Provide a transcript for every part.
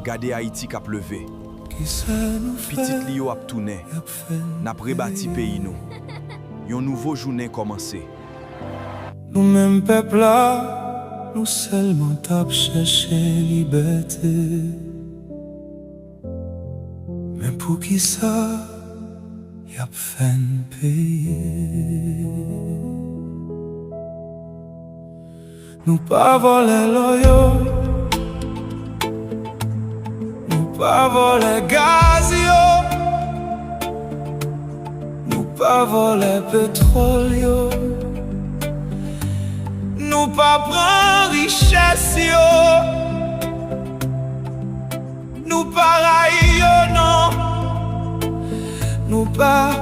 Gade Haïti k'ap leve. Petit li yo ap tourné. N'a rebâti pays nous. Yon nouveau journée commencé. Nous même peuple là, nous seulement tap chercher liberté. Mais pour qui ça, y a fait payer. Nous pas voler loyaux, nous pas voler gaz yo, nous pas voler pétrole yo, nous pas prendre richesse yo, nous pas railler yo non, nous pas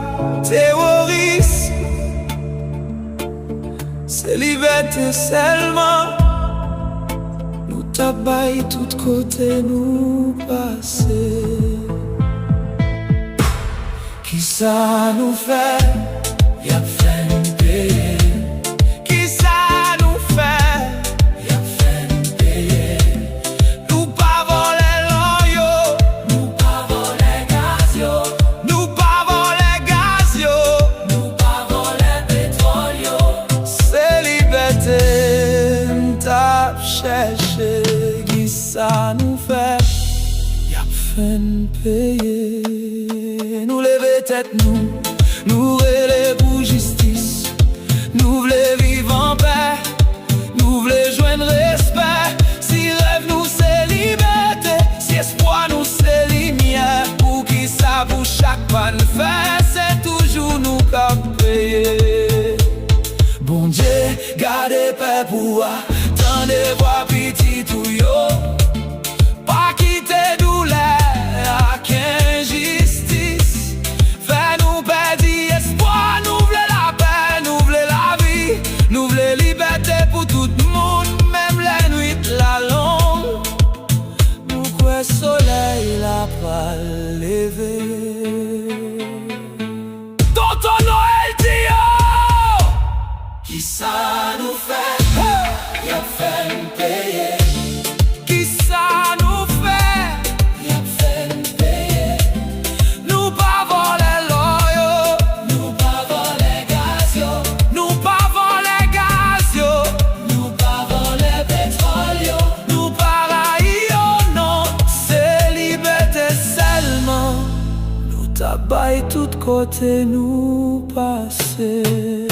terroristes. C'est liberté seulement. Nous tabaille tout côté nous passer. Qui ça nous fait? Y'a fait payer. Qui ça nous fait? Y'a fait payer. Nous pas voler l'or yo, nous pas voler gaz yo, nous pas voler gaz yo, nous pas voler pétrole yo. C'est liberté, m'tap chercher. Qui ça nous fait? Y'a fait payer. Nous lever tête nous relève pour justice. Nous voulons vivre en paix, nous voulons joindre respect. Si rêve nous c'est liberté, si espoir nous c'est lumière. Pour qui ça pour chaque pas nous fait, c'est toujours nous qu'à payer. Bon Dieu, gardez paix pour tendez voir petit tout yo. Pas quitter douleur à qu'injustice. Fais-nous perdre espoir, nous voulons la paix, nous voulons la vie. Nous voulons liberté pour tout le monde, même la nuit la longue. Nous croyons soleil la pas lever. Tonton Noël dit yo. Qui ça nous fait? Y'a fait payer. Qui ça nous fait? Y'a fait payer. Nous pas voler l'or yo, nous pas voler gaz yo, nous pas voler gaz yo, nous pas voler pétrole yo, nous pas railler yo non. C'est liberté seulement. Nous tabaille tout côté nous passer.